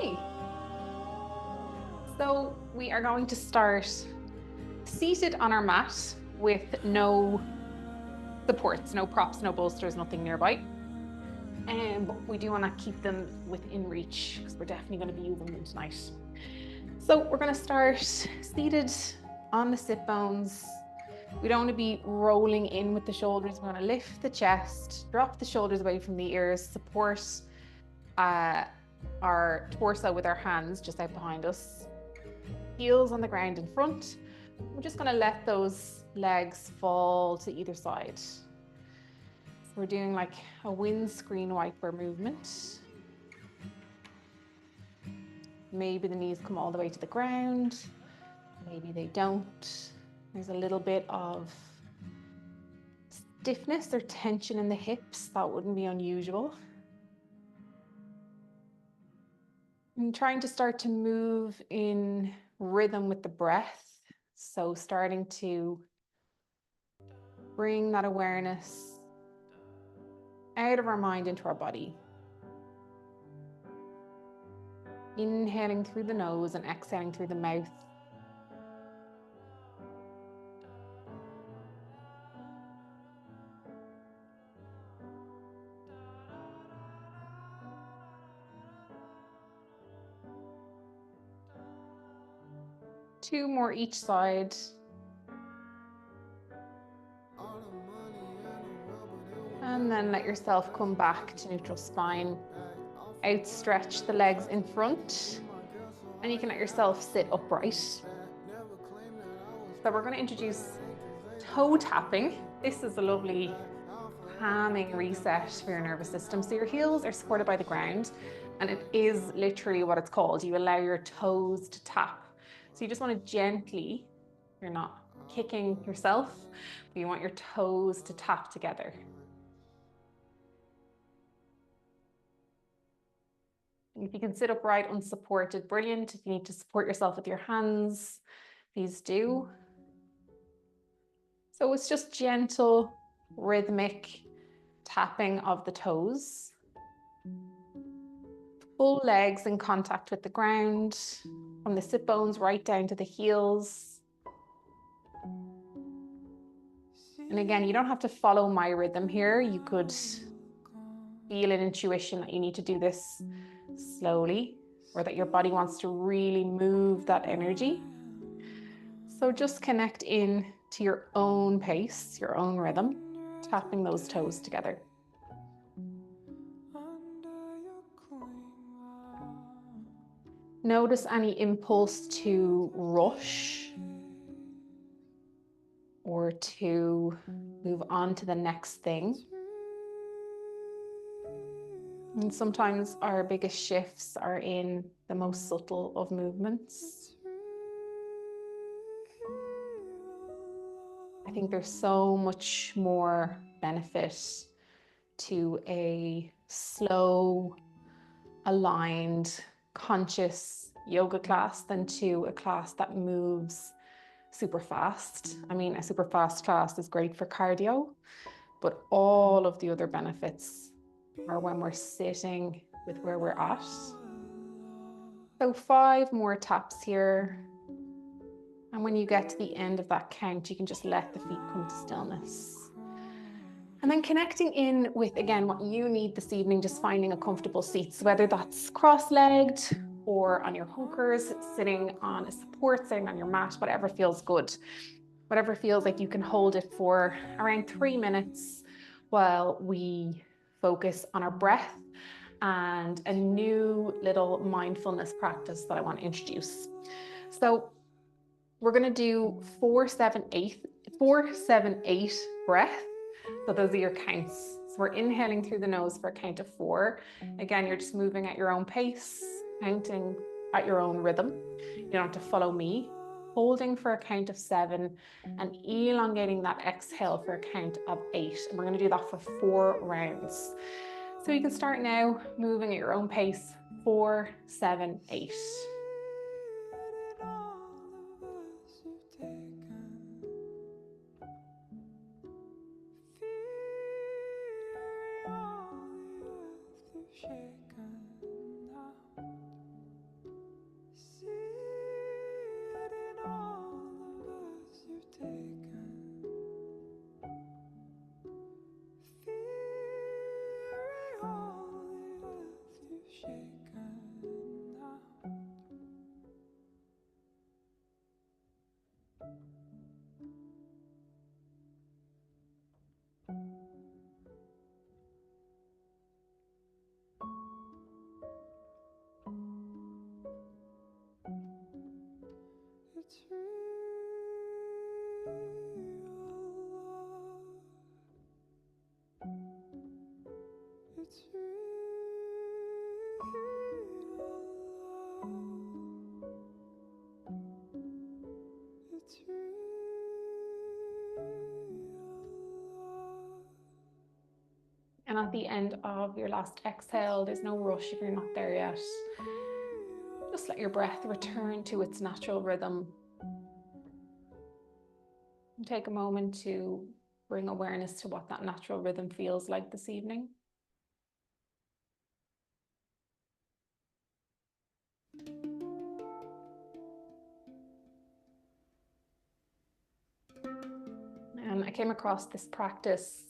Okay, so we are going to start seated on our mat with no supports, no props, no bolsters, nothing nearby. But we do want to keep them within reach because we're definitely going to be using them tonight. So we're going to start seated on the sit bones. We don't want to be rolling in with the shoulders. We want to lift the chest, drop the shoulders away from the ears, support our torso with our hands just out behind us. Heels on the ground in front. We're just going to let those legs fall to either side. So we're doing like a windscreen wiper movement. Maybe the knees come all the way to the ground. Maybe they don't. There's a little bit of stiffness or tension in the hips. That wouldn't be unusual. I'm trying to start to move in rhythm with the breath. So starting to bring that awareness out of our mind into our body. Inhaling through the nose and exhaling through the mouth. Two more each side. And then let yourself come back to neutral spine. Outstretch the legs in front. And you can let yourself sit upright. So we're going to introduce toe tapping. This is a lovely calming reset for your nervous system. So your heels are supported by the ground, and it is literally what it's called. You allow your toes to tap. So you just want to gently, you're not kicking yourself, but you want your toes to tap together. If you can sit upright unsupported, brilliant. If you need to support yourself with your hands, please do. So it's just gentle, rhythmic tapping of the toes. Full legs in contact with the ground, from the sit bones right down to the heels. And again, you don't have to follow my rhythm here. You could feel an intuition that you need to do this slowly, or that your body wants to really move that energy. So just connect in to your own pace, your own rhythm, tapping those toes together. Notice any impulse to rush or to move on to the next thing. And sometimes our biggest shifts are in the most subtle of movements. I think there's so much more benefit to a slow, aligned, conscious yoga class than to a class that moves super fast. I mean, a super fast class is great for cardio, but all of the other benefits are when we're sitting with where we're at. So 5 more taps here. And when you get to the end of that count, you can just let the feet come to stillness. And then connecting in with, again, what you need this evening, just finding a comfortable seat. So whether that's cross-legged or on your hunkers, sitting on a support, sitting on your mat, whatever feels good. Whatever feels like you can hold it for around 3 minutes while we focus on our breath and a new little mindfulness practice that I want to introduce. So we're going to do 4-7-8 breath. So those are your counts. So we're inhaling through the nose for a count of 4. Again, you're just moving at your own pace, counting at your own rhythm. You don't have to follow me. Holding for a count of 7 and elongating that exhale for a count of 8. And we're going to do that for 4 rounds. So you can start now, moving at your own pace. 4, 7, 8. And at the end of your last exhale, there's no rush if you're not there yet. Just let your breath return to its natural rhythm. And take a moment to bring awareness to what that natural rhythm feels like this evening. And I came across this practice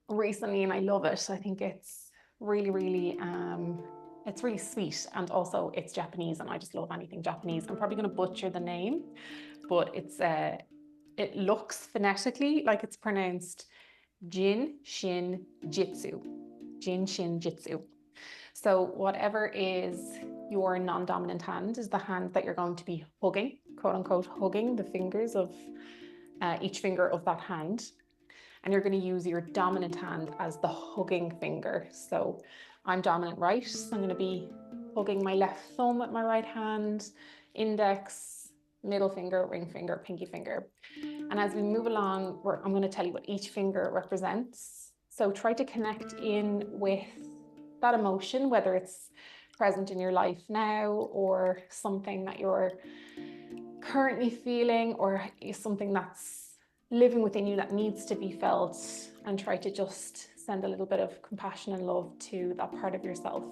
recently and I love it. I think it's really sweet, and also it's Japanese and I just love anything Japanese. I'm probably going to butcher the name, but it looks phonetically like it's pronounced Jin Shin Jyutsu. Jin Shin Jyutsu. So whatever is your non-dominant hand is the hand that you're going to be hugging, quote unquote, hugging the fingers of each finger of that hand. And you're going to use your dominant hand as the hugging finger. So I'm dominant right, so I'm going to be hugging my left thumb with my right hand, index, middle finger, ring finger, pinky finger. And as we move along, I'm going to tell you what each finger represents. So try to connect in with that emotion, whether it's present in your life now or something that you're currently feeling or something that's living within you that needs to be felt, and try to just send a little bit of compassion and love to that part of yourself.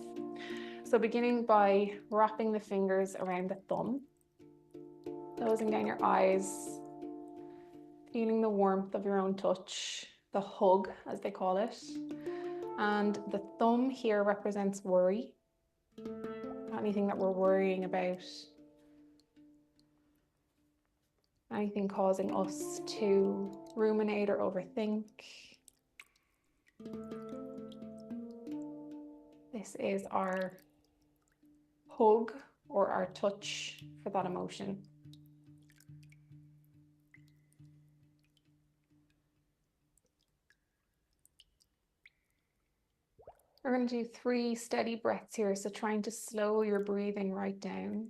So beginning by wrapping the fingers around the thumb, closing down your eyes, feeling the warmth of your own touch, the hug as they call it. And the thumb here represents worry, anything that we're worrying about, anything causing us to ruminate or overthink. This is our hug or our touch for that emotion. We're going to do 3 steady breaths here, so trying to slow your breathing right down.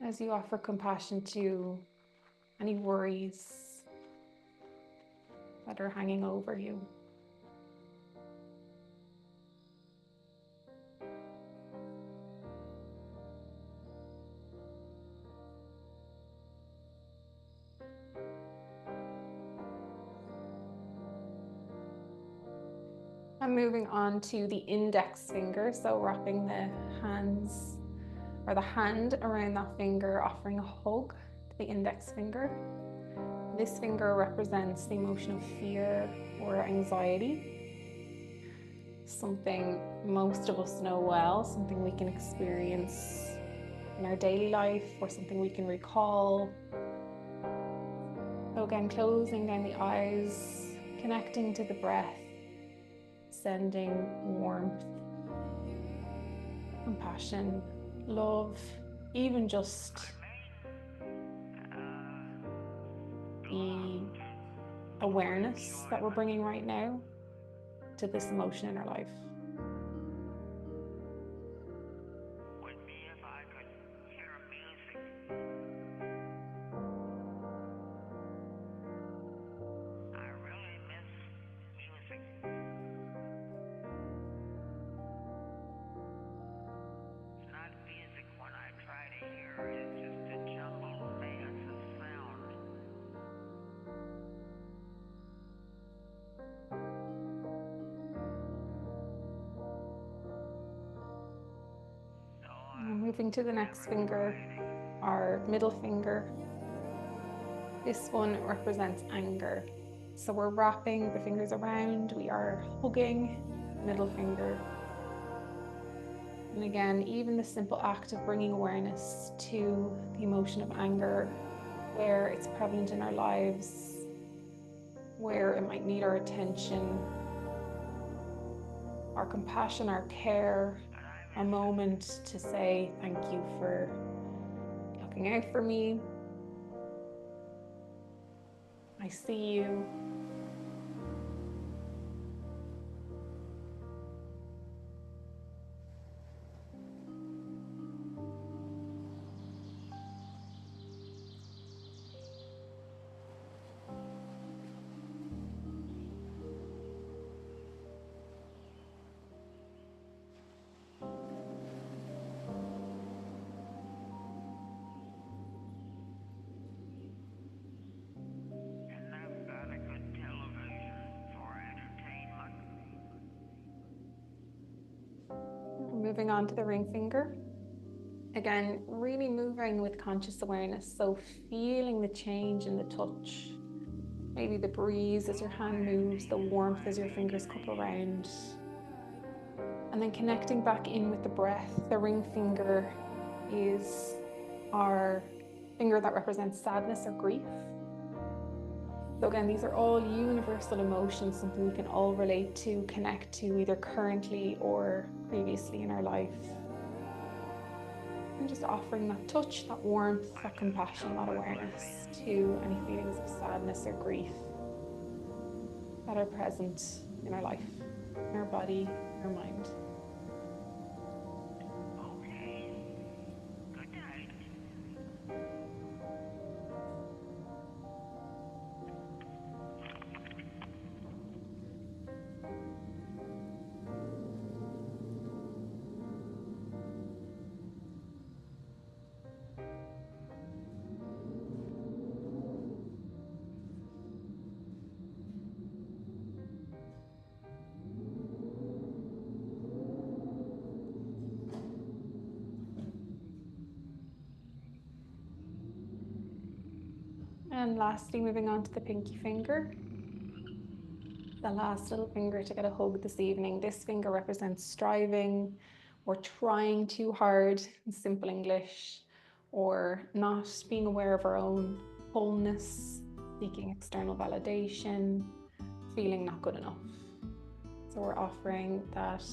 As you offer compassion to any worries that are hanging over you. I'm moving on to the index finger, so wrapping the hands or the hand around that finger, offering a hug to the index finger. This finger represents the emotion of fear or anxiety, something most of us know well, something we can experience in our daily life or something we can recall. So again, closing down the eyes, connecting to the breath, sending warmth, compassion, love, even just the awareness that we're bringing right now to this emotion in our life. Moving to the next finger, our middle finger. This one represents anger. So we're wrapping the fingers around, we are hugging middle finger. And again, even the simple act of bringing awareness to the emotion of anger, where it's prevalent in our lives, where it might need our attention, our compassion, our care, a moment to say thank you for looking out for me. I see you. Moving on to the ring finger. Again, really moving with conscious awareness. So feeling the change in the touch. Maybe the breeze as your hand moves, the warmth as your fingers cup around. And then connecting back in with the breath. The ring finger is our finger that represents sadness or grief. So again, these are all universal emotions, something we can all relate to, connect to, either currently or previously in our life. And just offering that touch, that warmth, that compassion, that awareness to any feelings of sadness or grief that are present in our life, in our body, in our mind. And lastly, moving on to the pinky finger. The last little finger to get a hug this evening. This finger represents striving or trying too hard in simple English, or not being aware of our own wholeness, seeking external validation, feeling not good enough. So we're offering that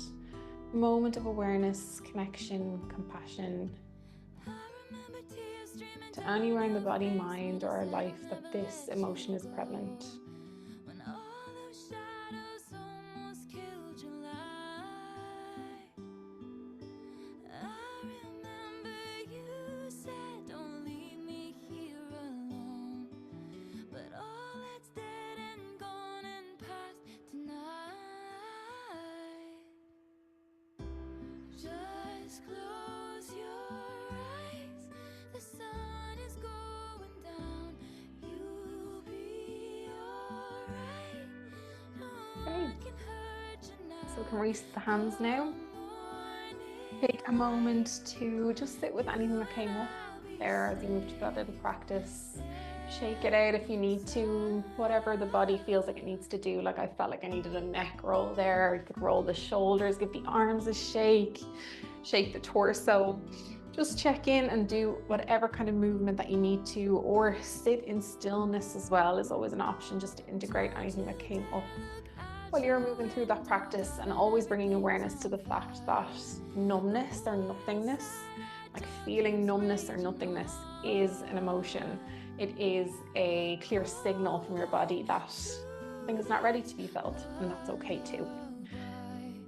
moment of awareness, connection, compassion to anywhere in the body, mind, or our life that this emotion is prevalent. So we can release the hands now. Take a moment to just sit with anything that came up there as you move to that little practice. Shake it out if you need to, whatever the body feels like it needs to do. Like I felt like I needed a neck roll there. You could roll the shoulders, give the arms a shake, shake the torso. Just check in and do whatever kind of movement that you need to, or sit in stillness as well is always an option, just to integrate anything that came up while you're moving through that practice, and always bringing awareness to the fact that numbness or nothingness, like feeling numbness or nothingness, is an emotion. It is a clear signal from your body that something is not ready to be felt, and that's okay too.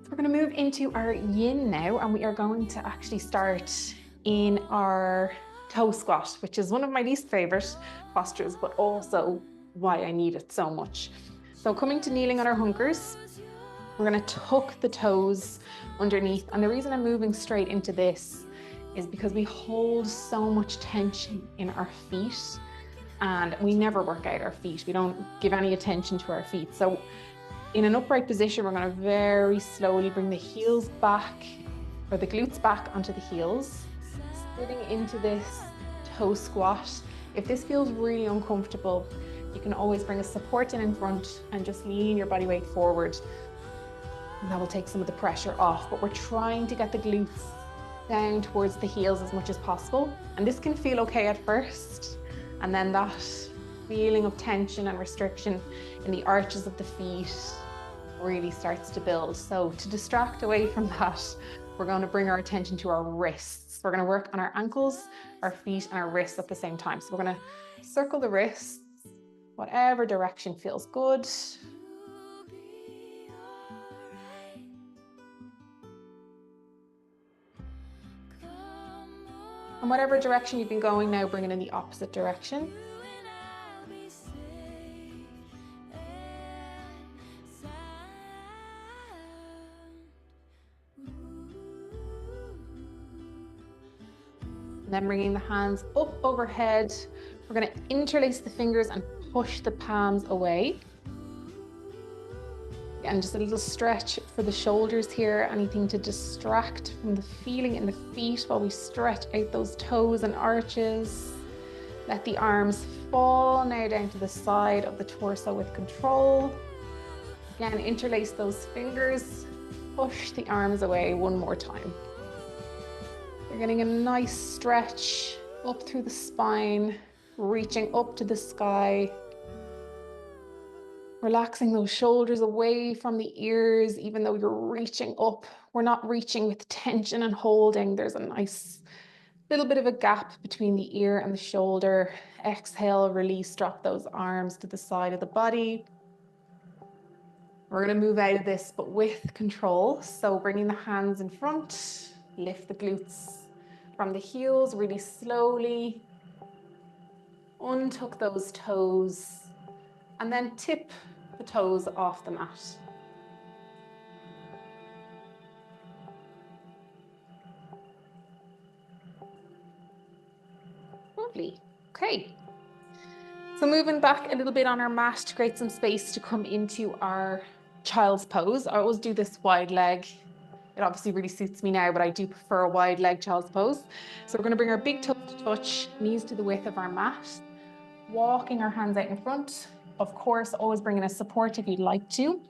So we're going to move into our yin now, and we are going to actually start in our toe squat, which is one of my least favorite postures, but also why I need it so much. So coming to kneeling on our hunkers, we're going to tuck the toes underneath. And the reason I'm moving straight into this is because we hold so much tension in our feet, and we never work out our feet. We don't give any attention to our feet. So in an upright position, we're going to very slowly bring the heels back, or the glutes back onto the heels, sitting into this toe squat. If this feels really uncomfortable, you can always bring a support in front and just lean your body weight forward. And that will take some of the pressure off, but we're trying to get the glutes down towards the heels as much as possible. And this can feel okay at first, and then that feeling of tension and restriction in the arches of the feet really starts to build. So to distract away from that, we're going to bring our attention to our wrists. We're going to work on our ankles, our feet, and our wrists at the same time. So we're going to circle the wrists, whatever direction feels good. And whatever direction you've been going now, bring it in the opposite direction. And then bringing the hands up overhead. We're going to interlace the fingers and push the palms away. And just a little stretch for the shoulders here, anything to distract from the feeling in the feet while we stretch out those toes and arches. Let the arms fall now down to the side of the torso with control. Again, interlace those fingers, push the arms away one more time. You're getting a nice stretch up through the spine, reaching up to the sky. Relaxing those shoulders away from the ears, even though you're reaching up. We're not reaching with tension and holding. There's a nice little bit of a gap between the ear and the shoulder. Exhale, release, drop those arms to the side of the body. We're going to move out of this, but with control. So bringing the hands in front, lift the glutes from the heels really slowly. Untuck those toes and then tip the toes off the mat. Lovely. Okay. So moving back a little bit on our mat to create some space to come into our child's pose. I always do this wide leg. It obviously really suits me now, but I do prefer a wide leg child's pose. So we're going to bring our big toes to touch, knees to the width of our mat, walking our hands out in front. Of course, always bringing a support if you'd like to.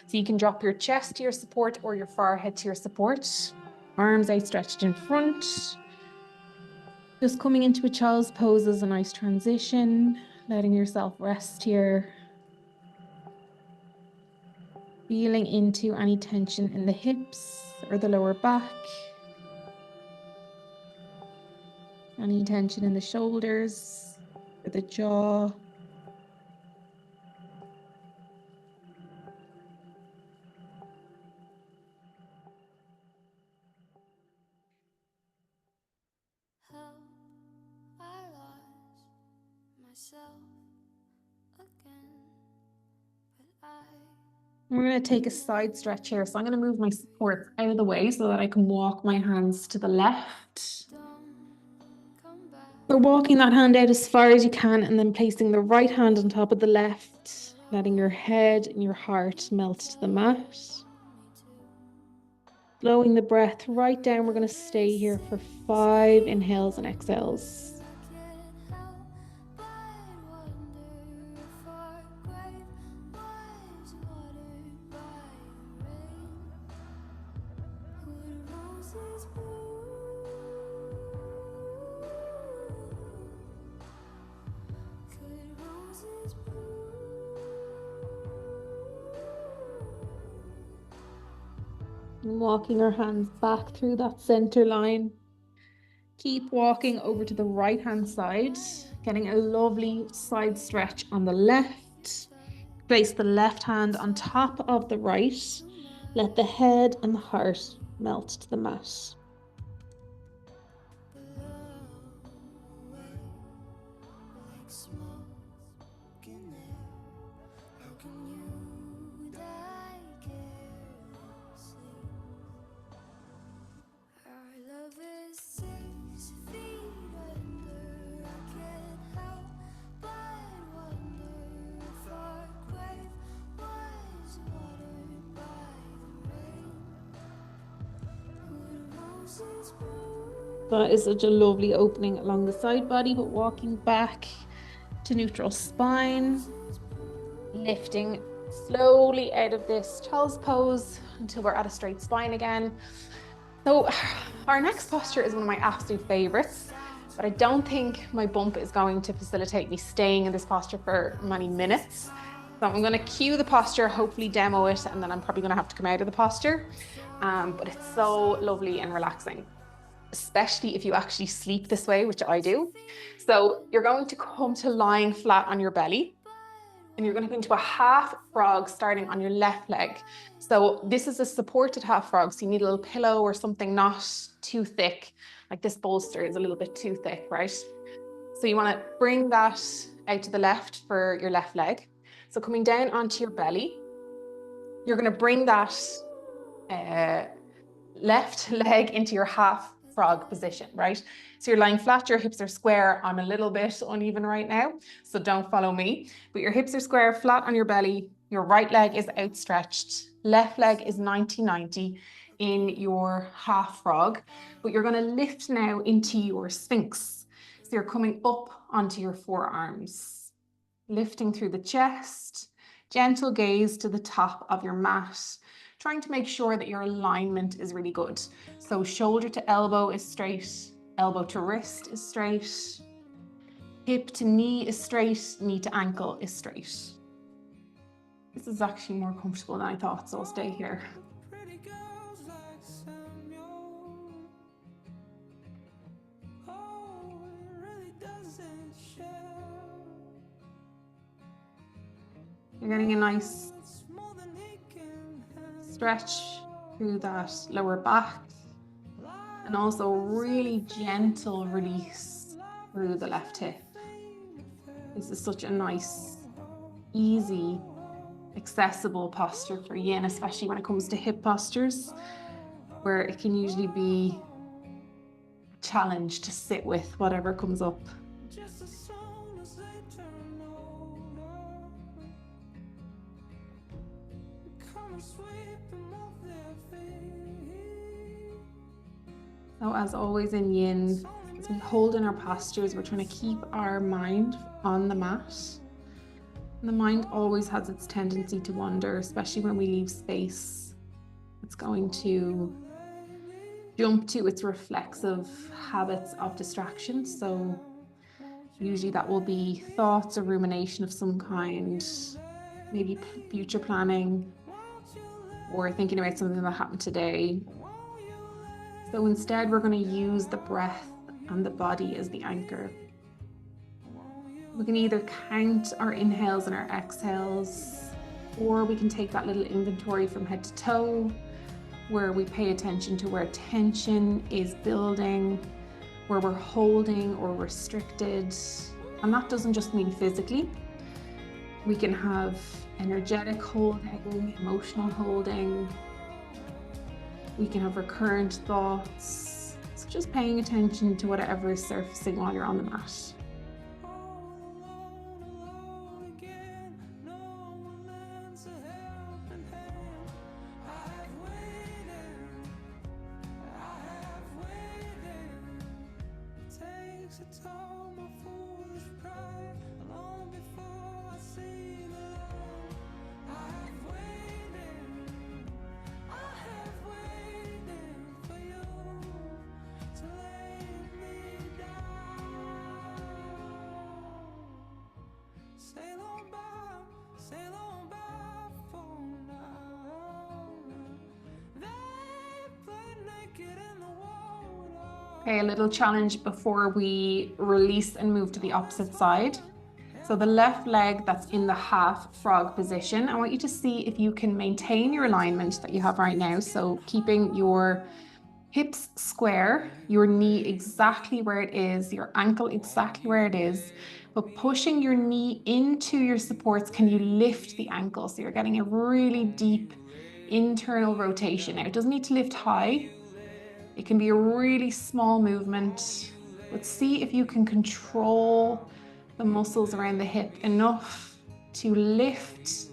So you can drop your chest to your support or your forehead to your support. Arms outstretched in front. Just coming into a child's pose is a nice transition. Letting yourself rest here. Feeling into any tension in the hips or the lower back. Any tension in the shoulders or the jaw. We're going to take a side stretch here. So I'm going to move my supports out of the way so that I can walk my hands to the left. We're walking that hand out as far as you can and then placing the right hand on top of the left, letting your head and your heart melt to the mat. Slowing the breath right down. We're going to stay here for 5 inhales and exhales. And walking our hands back through that center line. Keep walking over to the right hand side, getting a lovely side stretch on the left. Place the left hand on top of the right. Let the head and the heart melt to the mat. That is such a lovely opening along the side body, but walking back to neutral spine, lifting slowly out of this child's pose until we're at a straight spine again. So our next posture is one of my absolute favorites, but I don't think my bump is going to facilitate me staying in this posture for many minutes. So I'm going to cue the posture, hopefully demo it, and then I'm probably going to have to come out of the posture. But it's so lovely and relaxing, especially if you actually sleep this way, which I do. So you're going to come to lying flat on your belly. And you're going to go into a half frog starting on your left leg. So this is a supported half frog. So you need a little pillow or something not too thick. Like this bolster is a little bit too thick, right? So you want to bring that out to the left for your left leg. So coming down onto your belly, you're going to bring that left leg into your half frog position, right? So you're lying flat, your hips are square. I'm a little bit uneven right now, so don't follow me. But your hips are square, flat on your belly. Your right leg is outstretched. Left leg is 90-90 in your half frog. But you're going to lift now into your sphinx. So you're coming up onto your forearms, lifting through the chest, gentle gaze to the top of your mat, trying to make sure that your alignment is really good. So shoulder to elbow is straight, elbow to wrist is straight, hip to knee is straight, knee to ankle is straight. This is actually more comfortable than I thought, so I'll stay here. You're getting a nice stretch through that lower back and also really gentle release through the left hip. This is such a nice, easy, accessible posture for yin, especially when it comes to hip postures, where it can usually be a challenge to sit with whatever comes up. So as always in yin, as we hold in our postures, we're trying to keep our mind on the mat. And the mind always has its tendency to wander, especially when we leave space. It's going to jump to its reflexive habits of distraction. So usually that will be thoughts or rumination of some kind, maybe future planning, or thinking about something that happened today. So instead, we're going to use the breath and the body as the anchor. We can either count our inhales and our exhales, or we can take that little inventory from head to toe, where we pay attention to where tension is building, where we're holding or restricted. And that doesn't just mean physically. We can have energetic holding, emotional holding. We can have recurrent thoughts. So just paying attention to whatever is surfacing while you're on the mat. Okay, a little challenge before we release and move to the opposite side. So the left leg that's in the half frog position, I want you to see if you can maintain your alignment that you have right now. So keeping your hips square, your knee exactly where it is, your ankle exactly where it is, but pushing your knee into your supports. Can you lift the ankle? So you're getting a really deep internal rotation. Now, it doesn't need to lift high. It can be a really small movement, but see if you can control the muscles around the hip enough to lift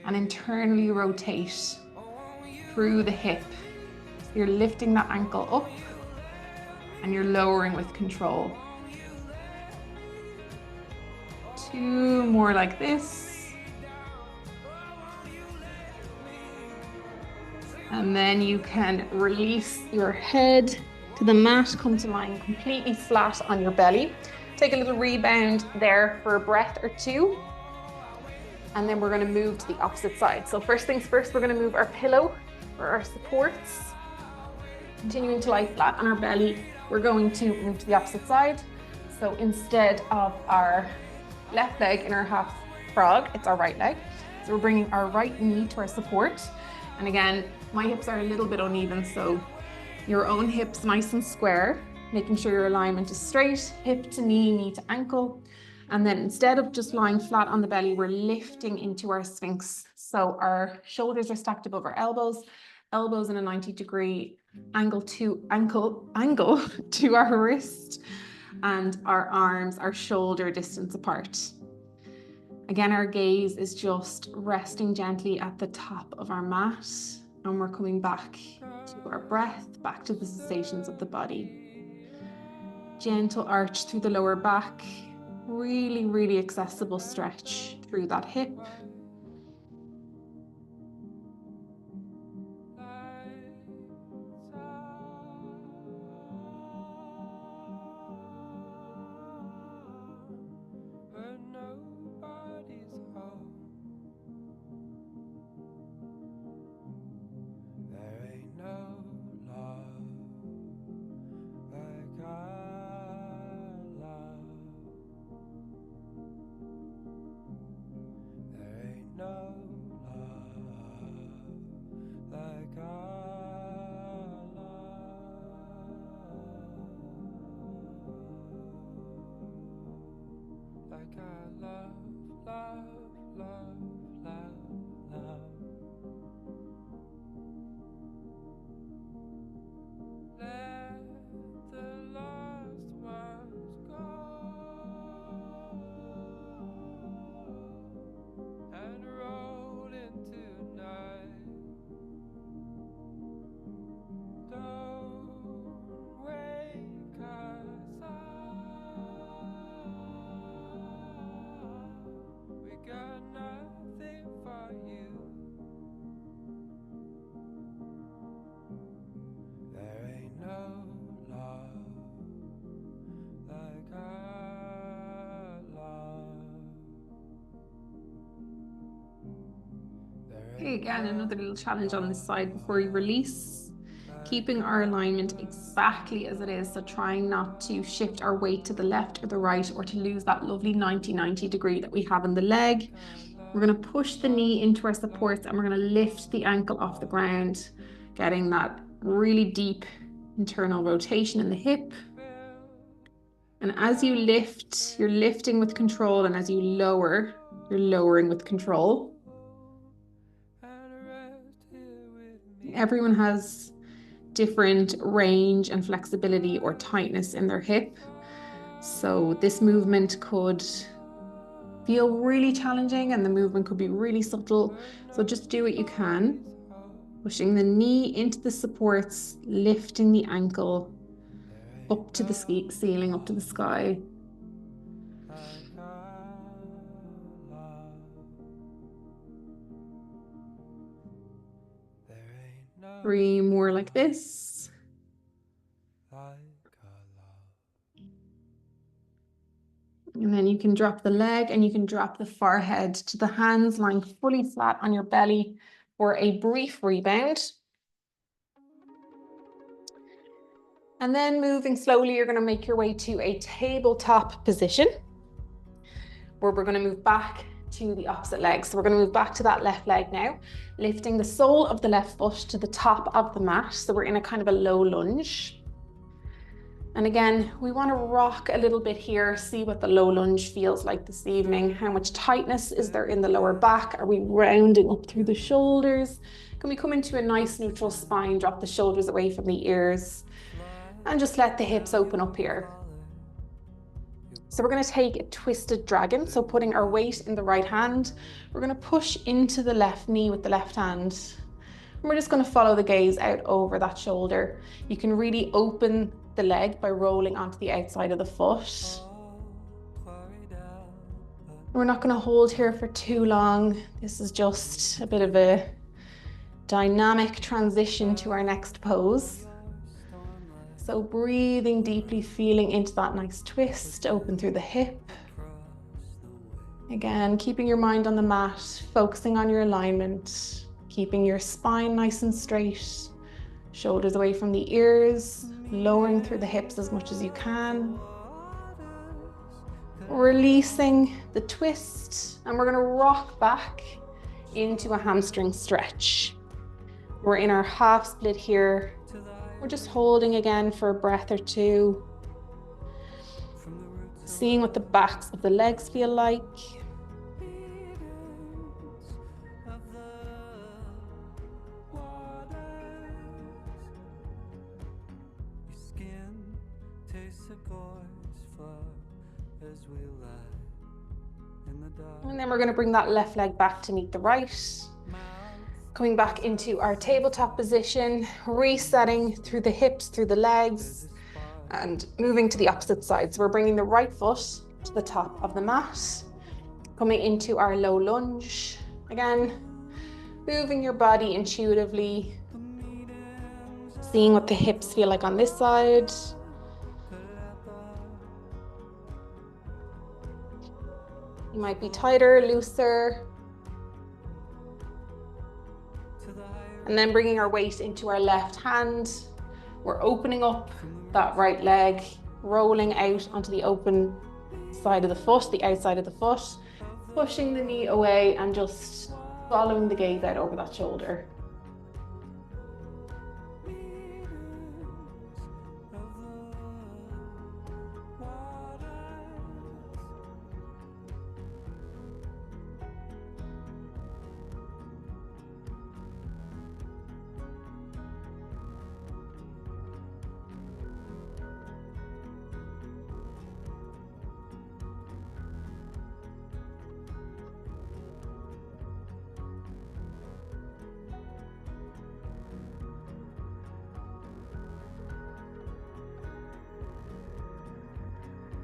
and internally rotate through the hip. So you're lifting that ankle up and you're lowering with control. 2 more like this. And then you can release your head to the mat, come to lying completely flat on your belly. Take a little rebound there for a breath or 2. And then we're going to move to the opposite side. So first things first, we're going to move our pillow for our supports. Continuing to lie flat on our belly, we're going to move to the opposite side. So instead of our left leg in our half frog, it's our right leg. So we're bringing our right knee to our support. And again, my hips are a little bit uneven, so your own hips nice and square, making sure your alignment is straight, hip to knee, knee to ankle. And then instead of just lying flat on the belly, we're lifting into our sphinx. So our shoulders are stacked above our elbows, elbows in a 90-degree angle to our wrist, and our arms are shoulder distance apart. Again, our gaze is just resting gently at the top of our mat, and we're coming back to our breath, back to the sensations of the body. Gentle arch through the lower back, really, really accessible stretch through that hip. Okay, again, another little challenge on this side before we release. Keeping our alignment exactly as it is, so trying not to shift our weight to the left or the right, or to lose that lovely 90 degree that we have in the leg. We're going to push the knee into our supports, and we're going to lift the ankle off the ground, getting that really deep internal rotation in the hip. And as you lift, you're lifting with control, and as you lower, you're lowering with control. Everyone has different range and flexibility or tightness in their hip. So this movement could feel really challenging, and the movement could be really subtle. So just do what you can, pushing the knee into the supports, lifting the ankle up to the ceiling, up to the sky. 3 more like this. And then you can drop the leg, and you can drop the forehead to the hands, lying fully flat on your belly for a brief rebound. And then moving slowly, you're going to make your way to a tabletop position, where we're going to move back to the opposite leg. So we're going to move back to that left leg now, lifting the sole of the left foot to the top of the mat. So we're in a kind of a low lunge. And again, we want to rock a little bit here, see what the low lunge feels like this evening. How much tightness is there in the lower back? Are we rounding up through the shoulders? Can we come into a nice neutral spine, drop the shoulders away from the ears, and just let the hips open up here. So we're going to take a twisted dragon. So putting our weight in the right hand, we're going to push into the left knee with the left hand. And we're just going to follow the gaze out over that shoulder. You can really open the leg by rolling onto the outside of the foot. We're not going to hold here for too long. This is just a bit of a dynamic transition to our next pose. So breathing deeply, feeling into that nice twist, open through the hip. Again, keeping your mind on the mat, focusing on your alignment, keeping your spine nice and straight, shoulders away from the ears, lowering through the hips as much as you can. Releasing the twist, and we're gonna rock back into a hamstring stretch. We're in our half split here. We're just holding again for a breath or two. Seeing what the backs of the legs feel like. And then we're going to bring that left leg back to meet the right. Coming back into our tabletop position, resetting through the hips, through the legs, and moving to the opposite side. So we're bringing the right foot to the top of the mat, coming into our low lunge. Again, moving your body intuitively, seeing what the hips feel like on this side. You might be tighter, looser. And then bringing our weight into our left hand. We're opening up that right leg, rolling out onto the open side of the foot, the outside of the foot, pushing the knee away and just following the gaze out over that shoulder.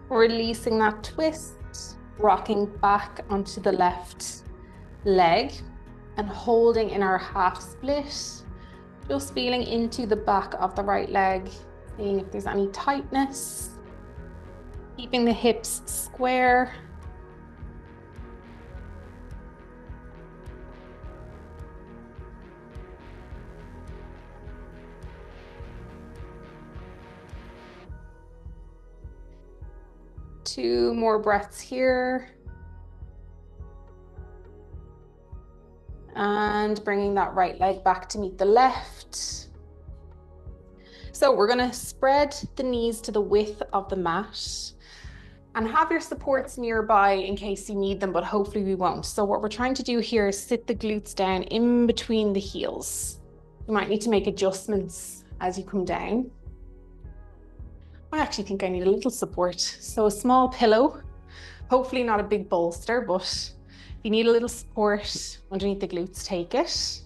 Releasing that twist, rocking back onto the left leg and holding in our half split. Just feeling into the back of the right leg, seeing if there's any tightness. Keeping the hips square. Two more breaths here. And bringing that right leg back to meet the left. So we're going to spread the knees to the width of the mat and have your supports nearby in case you need them, but hopefully we won't. So what we're trying to do here is sit the glutes down in between the heels. You might need to make adjustments as you come down. I actually think I need a little support. So a small pillow, hopefully not a big bolster, but if you need a little support underneath the glutes, take it.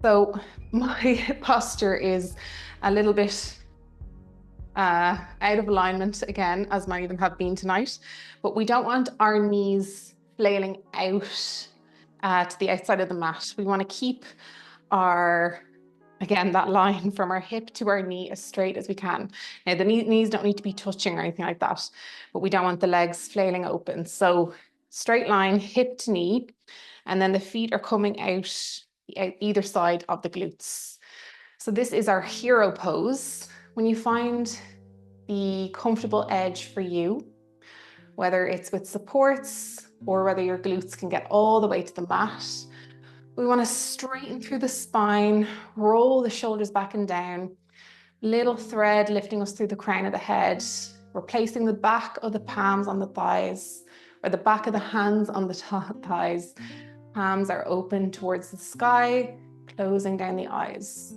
So my posture is a little bit out of alignment again, as many of them have been tonight, but we don't want our knees flailing out to the outside of the mat. We want to keep again, that line from our hip to our knee as straight as we can. Now, the knees don't need to be touching or anything like that, but we don't want the legs flailing open. So straight line, hip to knee, and then the feet are coming out either side of the glutes. So this is our hero pose. When you find the comfortable edge for you, whether it's with supports or whether your glutes can get all the way to the mat, we want to straighten through the spine, roll the shoulders back and down, little thread lifting us through the crown of the head. We're placing the back of the palms on the thighs or the back of the hands on the thighs. Palms are open towards the sky, closing down the eyes.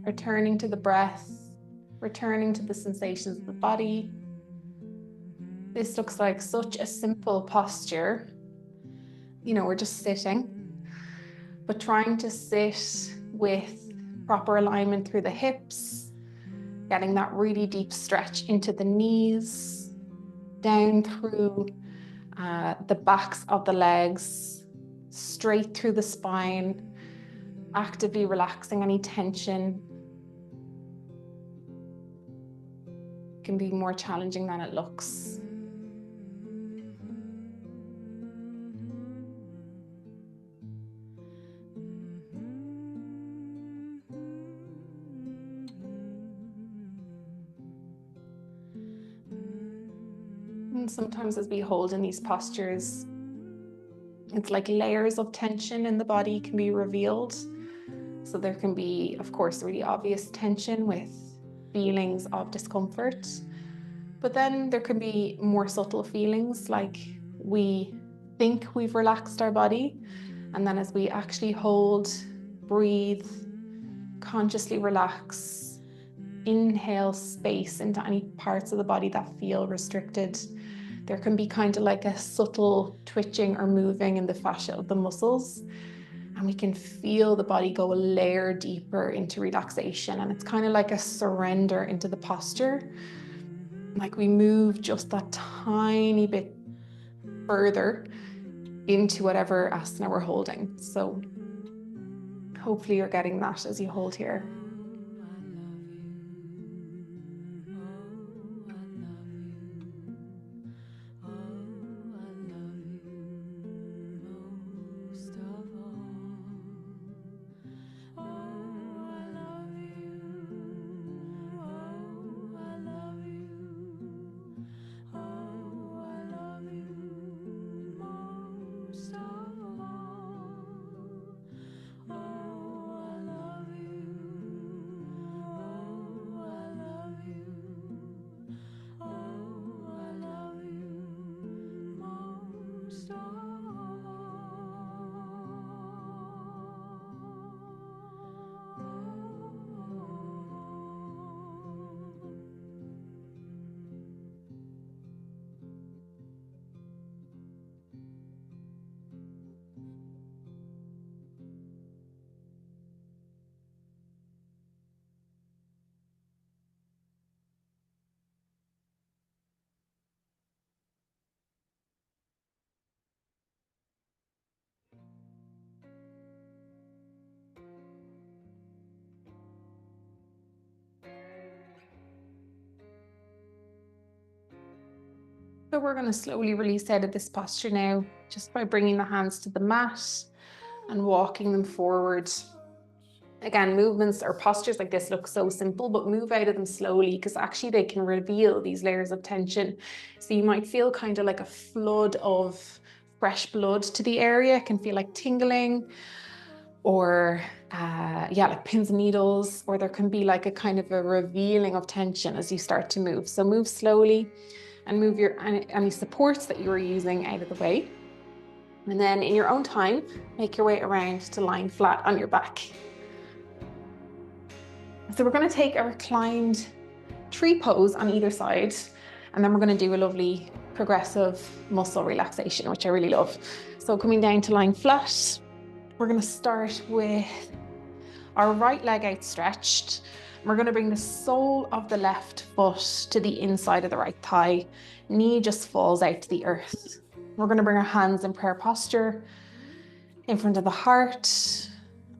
Returning to the breath, returning to the sensations of the body. This looks like such a simple posture. You know, we're just sitting, but trying to sit with proper alignment through the hips, getting that really deep stretch into the knees, down through the backs of the legs, straight through the spine, actively relaxing any tension. It can be more challenging than it looks. And sometimes as we hold in these postures, it's like layers of tension in the body can be revealed. So there can be, of course, really obvious tension with feelings of discomfort. But then there can be more subtle feelings like we think we've relaxed our body. And then as we actually hold, breathe, consciously relax, inhale space into any parts of the body that feel restricted, there can be kind of like a subtle twitching or moving in the fascia of the muscles. And we can feel the body go a layer deeper into relaxation. And it's kind of like a surrender into the posture. Like we move just that tiny bit further into whatever asana we're holding. So hopefully you're getting that as you hold here. So we're going to slowly release out of this posture now, just by bringing the hands to the mat and walking them forward. Again, movements or postures like this look so simple, but move out of them slowly because actually they can reveal these layers of tension. So you might feel kind of like a flood of fresh blood to the area. It can feel like tingling or like pins and needles, or there can be like a kind of a revealing of tension as you start to move. So move slowly and move your any supports that you are using out of the way. And then in your own time, make your way around to lying flat on your back. So we're going to take a reclined tree pose on either side, and then we're going to do a lovely progressive muscle relaxation, which I really love. So coming down to lying flat, we're going to start with our right leg outstretched. We're going to bring the sole of the left foot to the inside of the right thigh. Knee just falls out to the earth. We're going to bring our hands in prayer posture in front of the heart.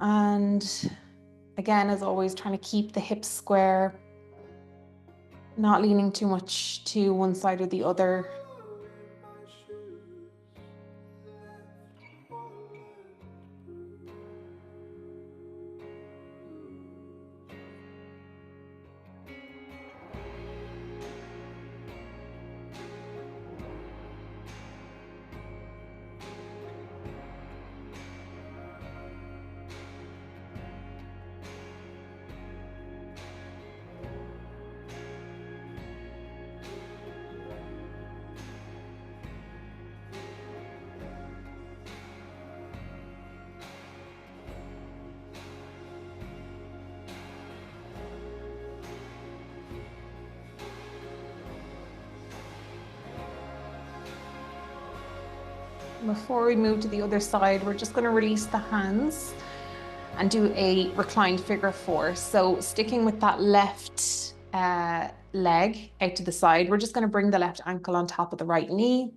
And again, as always, trying to keep the hips square, not leaning too much to one side or the other. Before we move to the other side, we're just going to release the hands and do a reclined figure four. So sticking with that left leg out to the side, we're just going to bring the left ankle on top of the right knee.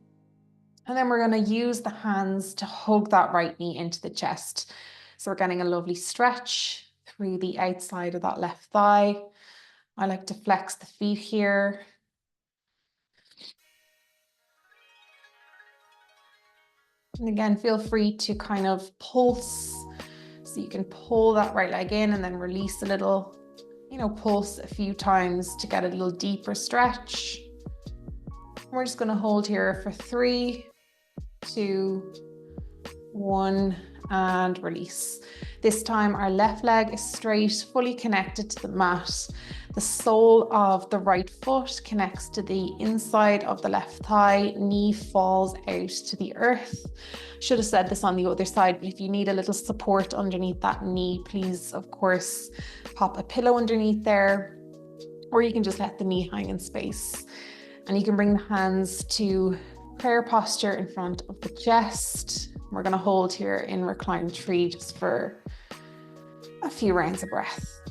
And then we're going to use the hands to hug that right knee into the chest. So we're getting a lovely stretch through the outside of that left thigh. I like to flex the feet here. And again, feel free to kind of pulse. So you can pull that right leg in and then release a little, pulse a few times to get a little deeper stretch. We're just going to hold here for 3, 2, 1, and release. This time our left leg is straight, fully connected to the mat. The sole of the right foot connects to the inside of the left thigh. Knee falls out to the earth. Should have said this on the other side, but if you need a little support underneath that knee, please, of course, pop a pillow underneath there, or you can just let the knee hang in space. And you can bring the hands to prayer posture in front of the chest. We're going to hold here in reclined tree just for a few rounds of breath.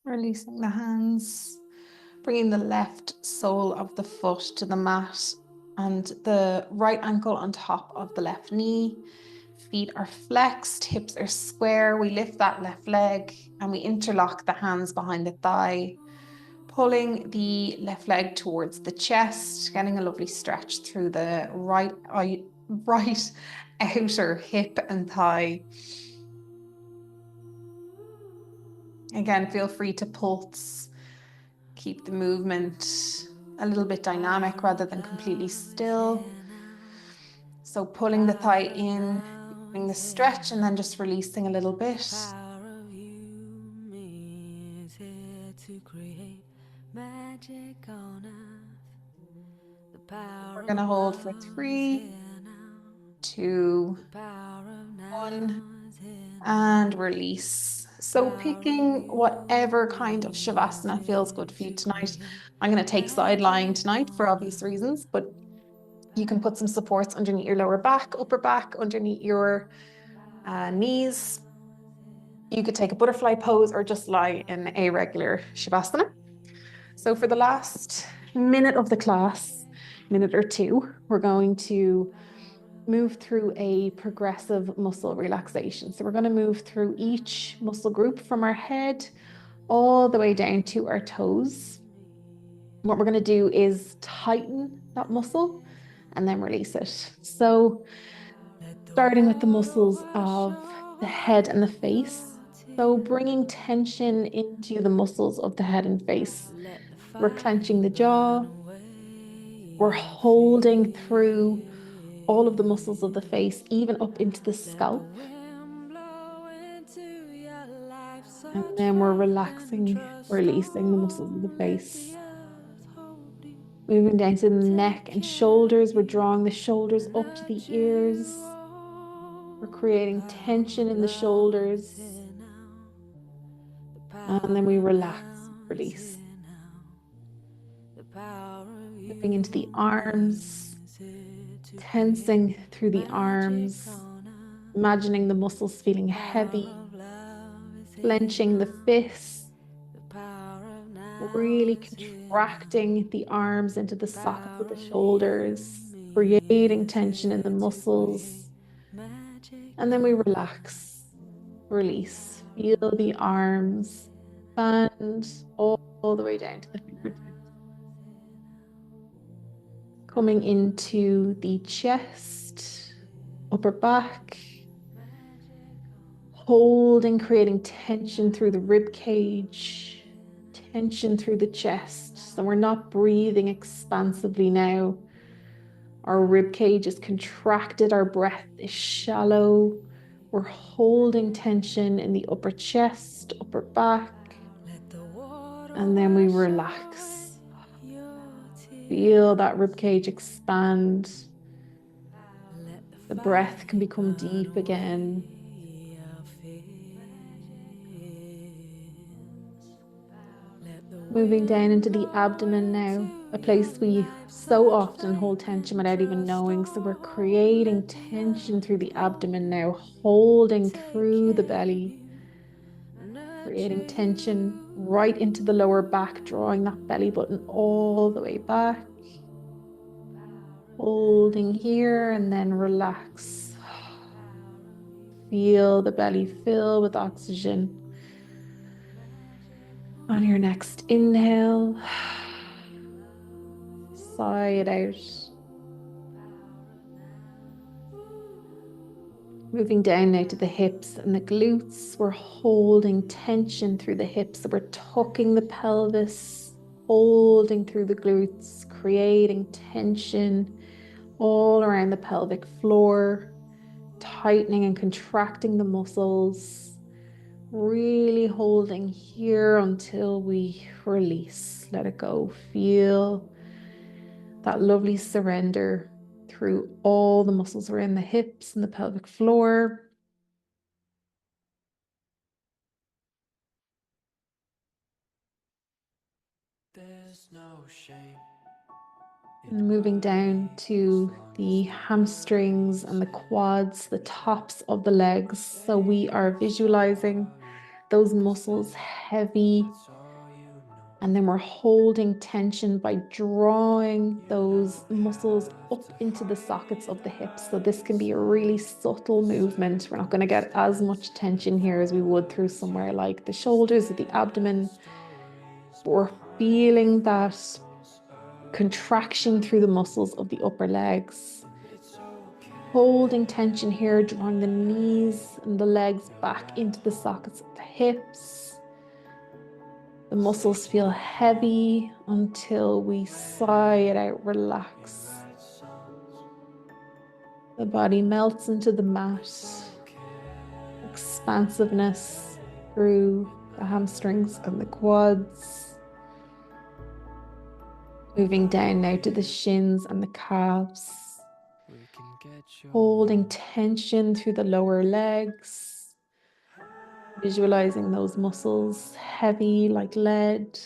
Releasing the hands, bringing the left sole of the foot to the mat and the right ankle on top of the left knee. Feet are flexed, hips are square. We lift that left leg and we interlock the hands behind the thigh, pulling the left leg towards the chest, getting a lovely stretch through the right outer hip and thigh. Again, feel free to pulse, keep the movement a little bit dynamic rather than completely still. So pulling the thigh in, doing the stretch, and then just releasing a little bit. We're going to hold for 3, 2, 1, and release. So picking whatever kind of Shavasana feels good for you tonight. I'm going to take side lying tonight for obvious reasons, but you can put some supports underneath your lower back, upper back, underneath your knees. You could take a butterfly pose or just lie in a regular Shavasana. So for the last minute of the class, minute or two, we're going to move through a progressive muscle relaxation. So we're going to move through each muscle group from our head all the way down to our toes. What we're going to do is tighten that muscle and then release it. So starting with the muscles of the head and the face. So bringing tension into the muscles of the head and face. We're clenching the jaw. We're holding through all of the muscles of the face, even up into the scalp. And then we're relaxing, releasing the muscles of the face. Moving down to the neck and shoulders. We're drawing the shoulders up to the ears. We're creating tension in the shoulders. And then we relax, release. Moving into the arms, tensing through the arms, imagining the muscles feeling heavy, clenching the fists, really contracting the arms into the sockets of the shoulders, creating tension in the muscles. And then we relax, release, feel the arms expand all the way down to the fingertips. Coming into the chest, upper back, holding, creating tension through the rib cage, tension through the chest. So we're not breathing expansively now. Our rib cage is contracted. Our breath is shallow. We're holding tension in the upper chest, upper back, and then we relax. Feel that rib cage expand. The breath can become deep again. Moving down into the abdomen now, a place we so often hold tension without even knowing. So we're creating tension through the abdomen now, holding through the belly, creating tension right into the lower back, drawing that belly button all the way back. Holding here and then relax. Feel the belly fill with oxygen. On your next inhale, sigh it out. Moving down now to the hips and the glutes. We're holding tension through the hips. So we're tucking the pelvis, holding through the glutes, creating tension all around the pelvic floor, tightening and contracting the muscles. Really holding here until we release. Let it go. Feel that lovely surrender through all the muscles around the hips and the pelvic floor. There's no shame. And moving down to the hamstrings and the quads, the tops of the legs. So we are visualizing those muscles heavy. And then we're holding tension by drawing those muscles up into the sockets of the hips. So this can be a really subtle movement. We're not going to get as much tension here as we would through somewhere like the shoulders or the abdomen. But we're feeling that contraction through the muscles of the upper legs. Holding tension here, drawing the knees and the legs back into the sockets of the hips. The muscles feel heavy until we sigh it out, relax. The body melts into the mat. Expansiveness through the hamstrings and the quads. Moving down now to the shins and the calves. Holding tension through the lower legs. Visualizing those muscles heavy like lead.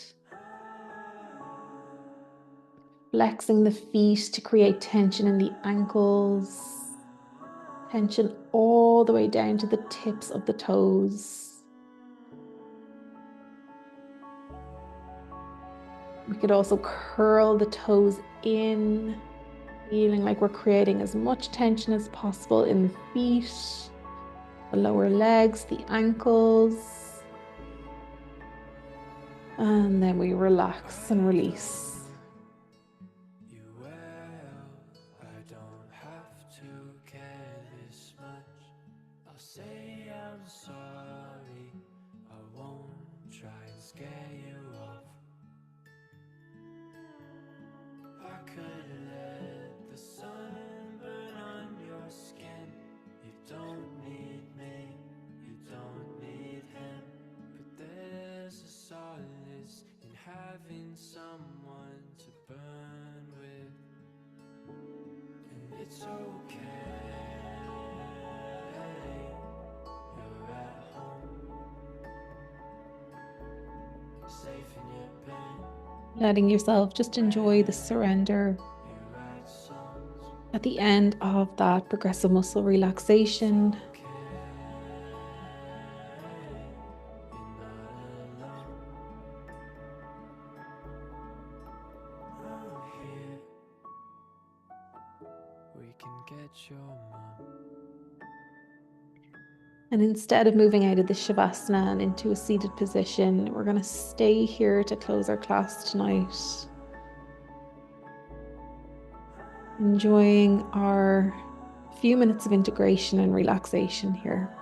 Flexing the feet to create tension in the ankles. Tension all the way down to the tips of the toes. We could also curl the toes in, feeling like we're creating as much tension as possible in the feet, the lower legs, the ankles. And then we relax and release. Having someone to burn with, and it's okay. You're at home, safe in your bed. Letting yourself just enjoy the surrender at the end of that progressive muscle relaxation. And instead of moving out of the Shavasana and into a seated position, we're going to stay here to close our class tonight. Enjoying our few minutes of integration and relaxation here.